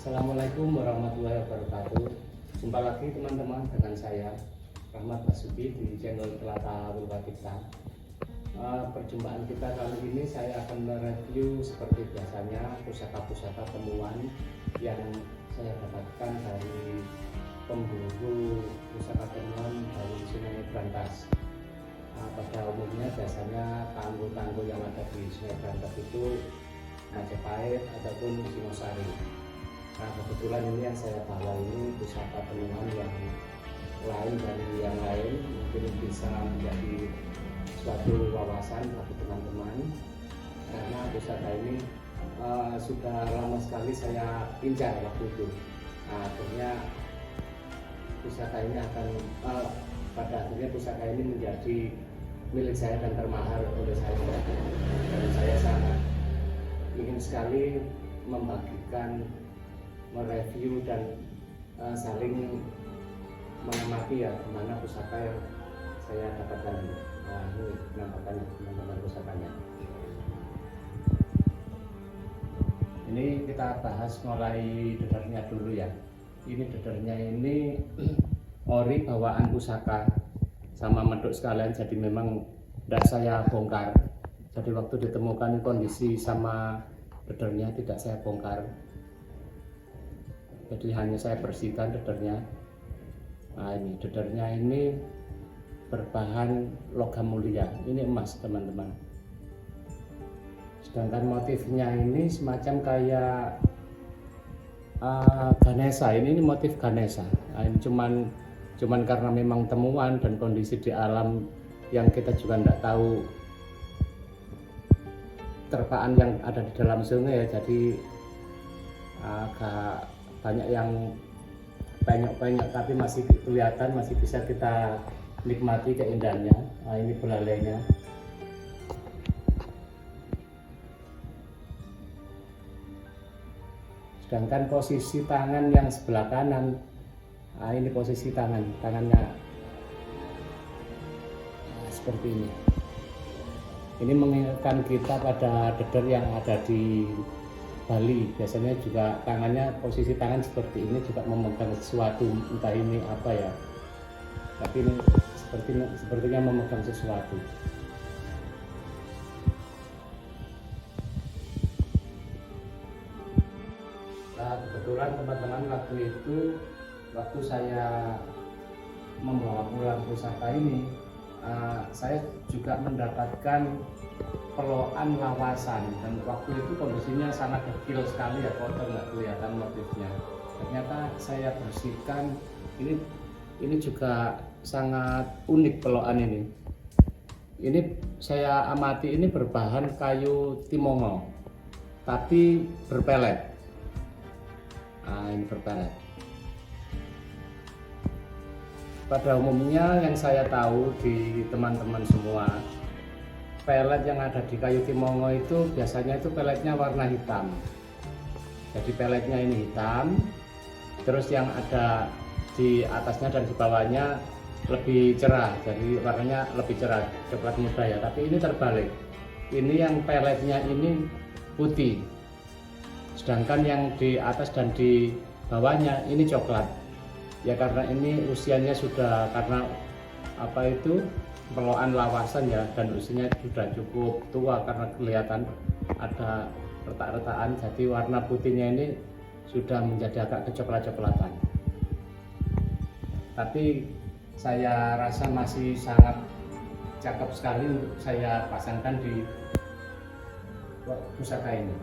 Assalamualaikum warahmatullahi wabarakatuh. Jumpa lagi teman-teman dengan saya Rahmat Basuki di channel Telata Purwakarta. Perjumpaan kita kali ini saya akan mereview seperti biasanya pusaka-pusaka temuan yang saya dapatkan dari pemburu pusaka temuan dari Sungai Brantas. Pada umumnya biasanya tanggul-tanggul yang ada di Sungai Brantas itu Majapahit ataupun Singosari. Nah, kebetulan ini yang saya bawa ini pusaka temuan yang lain dari yang lain, mungkin bisa menjadi suatu wawasan bagi teman-teman, karena pusaka ini sudah lama sekali saya incar waktu itu. Nah, akhirnya pusaka ini pada akhirnya pusaka ini menjadi milik saya dan termahal oleh saya, dan saya sangat ingin sekali membagikan, mereview dan saling mengamati ya mana pusaka yang saya dapatkan ini. Nah, ini penampakan teman-teman pusakanya. Ini kita bahas mulai dedarnya dulu ya. Ini dedarnya ini ori bawaan pusaka sama medok sekalian, jadi memang tidak saya bongkar. Jadi waktu ditemukan kondisi sama dedarnya tidak saya bongkar. Jadi hanya saya bersihkan dedarnya. Nah, ini dedarnya ini berbahan logam mulia, ini emas teman-teman. Sedangkan motifnya ini semacam kayak Ganesha, ini motif Ganesha. Nah, ini cuman karena memang temuan dan kondisi di alam yang kita juga tidak tahu terpaan yang ada di dalam sungai ya, jadi agak banyak yang penyok-penyok, tapi masih kelihatan, masih bisa kita nikmati keindahannya. Nah, ini belalainya. Sedangkan posisi tangan yang sebelah kanan, nah ini posisi tangannya seperti ini. Ini mengingatkan kita pada dedar yang ada di Bali. Biasanya juga tangannya, posisi tangan seperti ini juga memegang sesuatu, entah ini apa ya, tapi ini sepertinya memegang sesuatu. Nah, kebetulan teman-teman waktu saya membawa pulang pusaka ini, saya juga mendapatkan pelokan lawasan, dan waktu itu kondisinya sangat kecil sekali ya, kotor, nggak kelihatan motifnya. Ternyata saya bersihkan, ini juga sangat unik pelokan ini. Ini saya amati, ini berbahan kayu timongo tapi berpelet. Ini berpelet. Pada umumnya yang saya tahu di teman-teman semua, pelet yang ada di kayu timongo itu biasanya itu peletnya warna hitam. Jadi peletnya ini hitam, terus yang ada di atasnya dan di bawahnya lebih cerah, jadi warnanya lebih cerah, coklat muda ya. Tapi ini terbalik, ini yang peletnya ini putih, sedangkan yang di atas dan di bawahnya ini coklat. Ya karena ini usianya sudah, karena apa itu, pelokan lawasan ya, dan usianya sudah cukup tua karena kelihatan ada retak-retakan, jadi warna putihnya ini sudah menjadi agak kecoklat-coklatan. Tapi saya rasa masih sangat cakep sekali untuk saya pasangkan di pusaka ini,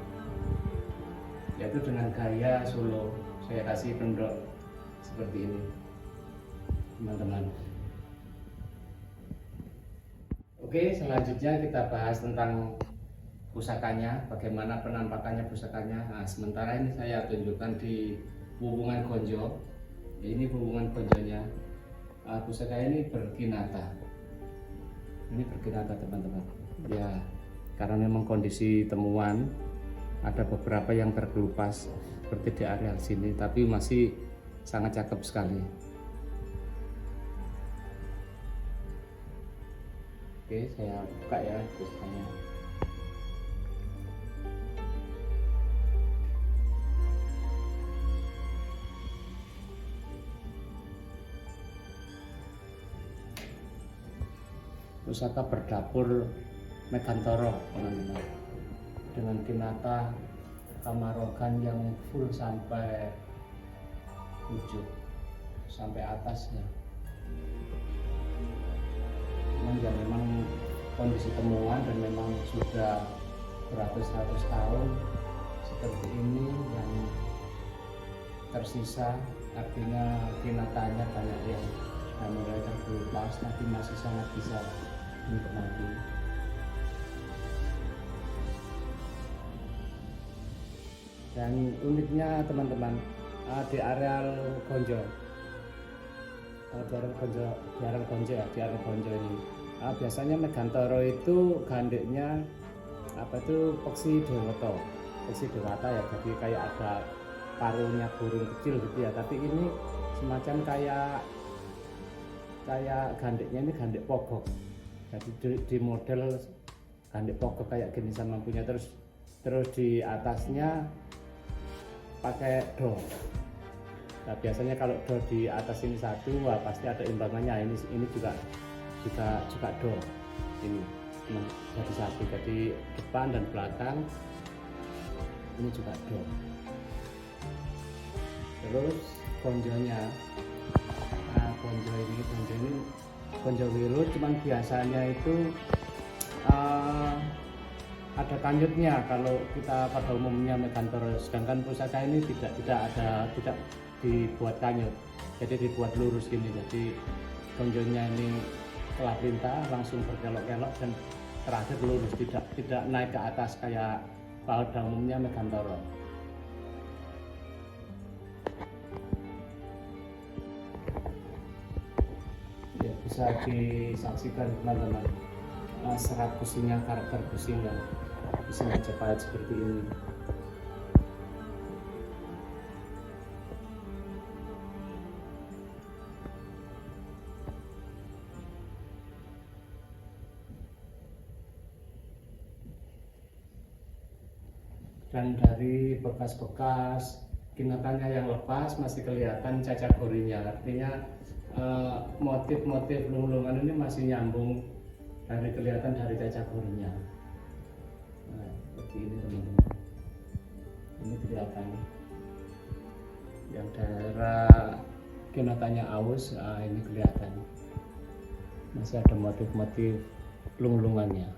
yaitu dengan gaya Solo. Saya kasih pendok seperti ini teman-teman. Oke, selanjutnya kita bahas tentang pusakanya, bagaimana penampakannya pusakanya. Nah, sementara ini saya tunjukkan di hubungan gonjo. Ini hubungan gonjonya. Pusaka ini berkinata. Ini berkinata teman-teman. Ya, karena memang kondisi temuan ada beberapa yang terkelupas seperti di area sini, tapi masih sangat cakep sekali. Oke, saya buka ya pusakanya. pusaka berdapur Megantoro teman-teman, dengan kinata kamarogan yang full sampai ujung sampai atasnya. Ya memang kondisi temuan dan memang sudah beratus-ratus tahun seperti ini yang tersisa, artinya kinatanya banyak yang sudah mulai terkelupas, tapi masih sangat bisa dinikmati. Dan uniknya teman-teman, di areal Gonjo, di areal Gonjo ini, biasanya Megantoro itu gandeknya peksi dewata ya, jadi kayak ada paruhnya burung kecil gitu ya, tapi ini semacam kayak gandeknya ini gandek pogok, jadi di model gandek pogok kayak gini sama punya, terus di atasnya pakai do. Nah, biasanya kalau do di atas ini satu, wah pasti ada imbangannya. Ini juga do. Ini jadi satu, jadi depan dan belakang ini juga do. Terus konjonya, konjo wilut, cuman biasanya itu ada kanyutnya kalau kita pada umumnya Megantoro, sedangkan pusaka ini tidak dibuat kanyut, jadi dibuat lurus gini, jadi konjonya ini telah perintah langsung berkelok-kelok dan terakhir lurus, tidak naik ke atas kayak pada umumnya Megantoro. Ya, bisa disaksikan teman-teman serat pusingnya, karakter pusingnya pusing Majapahit seperti ini. Dan dari bekas-bekas kinatanya yang lepas masih kelihatan cacat gorinya, artinya motif-motif lulungan ini masih nyambung kelihatan dari cacat gorinya. Nah, seperti ini teman-teman, ini kelihatan yang daerah kinatanya aus, ini kelihatan masih ada motif-motif lulungannya.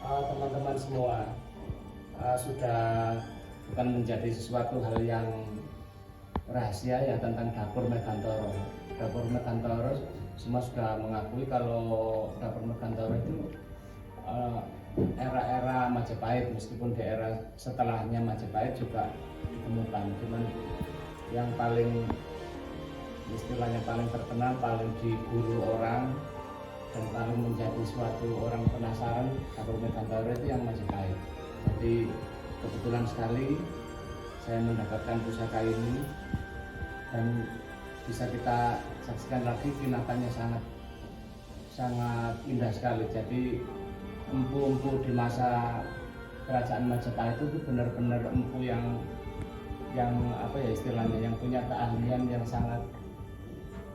Teman-teman semua, sudah bukan menjadi sesuatu hal yang rahasia ya tentang dapur Megantoro. Dapur Megantoro semua sudah mengakui kalau dapur Megantoro itu era-era Majapahit, meskipun di era setelahnya Majapahit juga ditemukan, cuman yang paling istilahnya paling terkenal, paling diburu orang dan paling menjadi suatu orang penasaran dapur Megantoro itu yang Majapahit. Jadi kebetulan sekali saya mendapatkan pusaka ini dan bisa kita saksikan lagi, kinatanya sangat indah sekali. Jadi empu-empu di masa kerajaan Majapahit itu benar-benar empu yang istilahnya yang punya keahlian yang sangat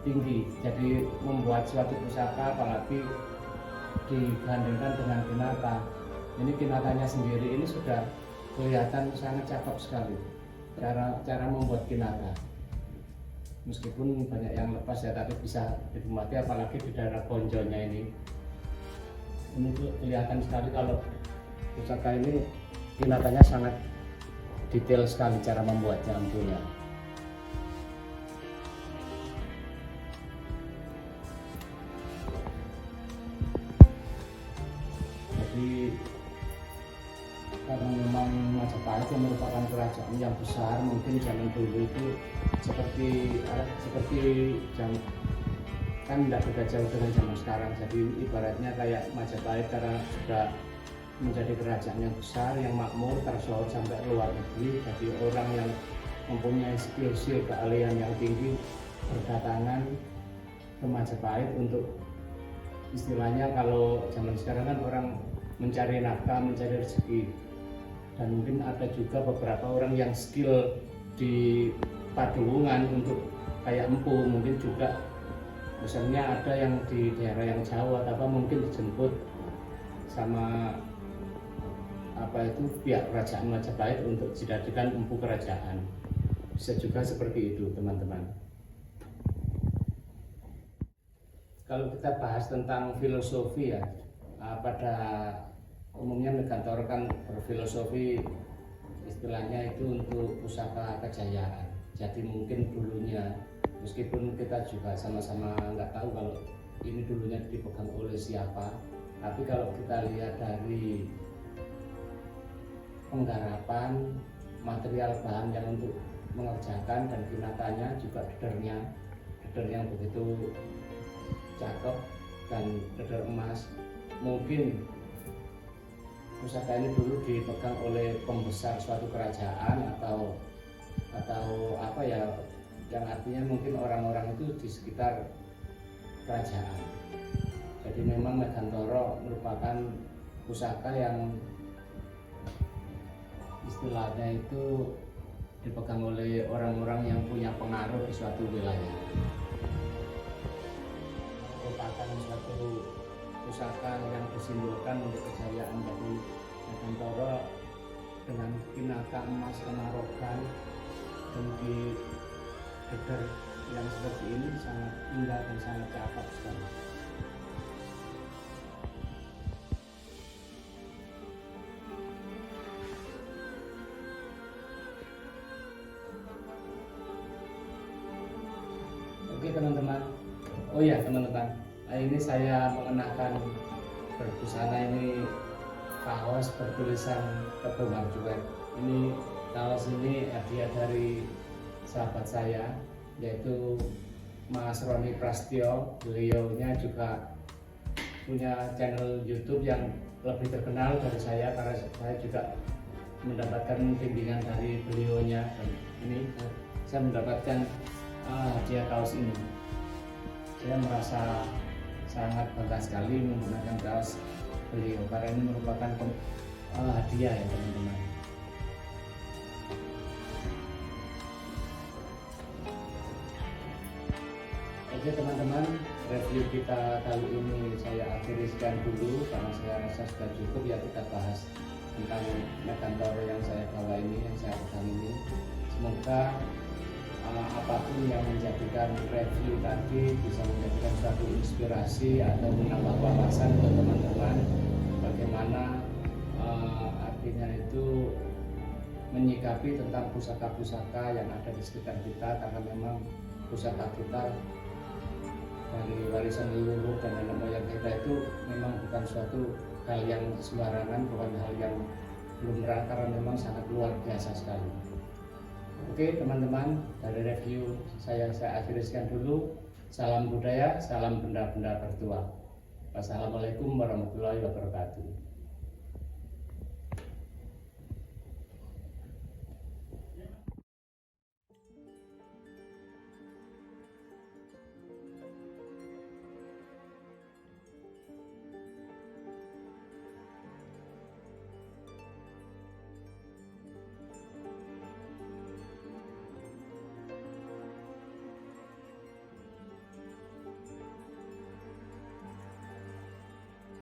tinggi. Jadi membuat suatu pusaka apalagi digandengkan dengan kinata, ini kinatanya sendiri ini sudah kelihatan sangat cakep sekali cara membuat kinata. Meskipun banyak yang lepas ya, tapi bisa dinikmati, apalagi di daerah Gonjonya ini tuh kelihatan sekali kalau pusaka ini kinatanya sangat detail sekali cara membuatnya empunya. Karena memang Majapahit yang merupakan kerajaan yang besar, mungkin zaman dulu itu seperti kan tidak beda jauh dengan zaman sekarang. Jadi ibaratnya kayak Majapahit karena sudah menjadi kerajaan yang besar, yang makmur, tersohor sampai luar negeri. Jadi orang yang mempunyai skill keahlian yang tinggi berdatangan ke Majapahit untuk istilahnya kalau zaman sekarang kan orang mencari nafkah, mencari rezeki. dan mungkin ada juga beberapa orang yang skill di Padowongan untuk kayak empu, mungkin juga misalnya ada yang di daerah yang Jawa apa mungkin dijemput sama pihak kerajaan Majapahit untuk dijadikan empu kerajaan. Bisa juga seperti itu teman-teman. Kalau kita bahas tentang filosofi ya, pada umumnya Megantoro kan berfilosofi istilahnya itu untuk pusaka kejayaan. Jadi mungkin dulunya, meskipun kita juga sama-sama nggak tahu kalau ini dulunya dipegang oleh siapa, tapi kalau kita lihat dari penggarapan material bahan yang untuk mengerjakan dan kinatanya juga deder yang begitu cakep dan deder emas. Mungkin pusaka ini dulu dipegang oleh pembesar suatu kerajaan atau apa ya, yang artinya mungkin orang-orang itu di sekitar kerajaan. Jadi memang Megantoro merupakan pusaka yang istilahnya itu dipegang oleh orang-orang yang punya pengaruh di suatu wilayah. Merupakan suatu pusaka yang disimbolkan untuk kejayaan dari Megantoro dengan kinaka emas kenarogan dan di deder yang seperti ini sangat indah dan sangat cakep sekali. Oke teman-teman, oh ya teman-teman, ini saya mengenakan berbusana ini kaos bertulisan Tebel Marjuwer. Ini kaos ini hadiah dari sahabat saya yaitu Mas Roni Prastyo. Beliaunya juga punya channel YouTube yang lebih terkenal dari saya karena saya juga mendapatkan bimbingan dari beliaunya, dan ini saya mendapatkan hadiah kaos ini. Saya merasa sangat bangga sekali menggunakan kaos beliau karena ini merupakan hadiah ya teman-teman. Oke teman-teman, review kita kali ini saya akhiri sekian dulu karena saya rasa sudah cukup ya kita bahas tentang Megantoro yang saya bawa ini, yang saya pegang ini. Semoga apapun yang menjadikan review tadi bisa menjadikan suatu inspirasi atau menambah wawasan buat teman-teman bagaimana artinya itu menyikapi tentang pusaka-pusaka yang ada di sekitar kita, karena memang pusaka kita dari warisan leluhur dan nenek moyang kita itu memang bukan suatu hal yang sembarangan, bukan hal yang lumrah, karena memang sangat luar biasa sekali. Oke teman-teman, dari review saya akhiri sekian dulu. Salam budaya, salam benda-benda bertuah. Wassalamualaikum warahmatullahi wabarakatuh.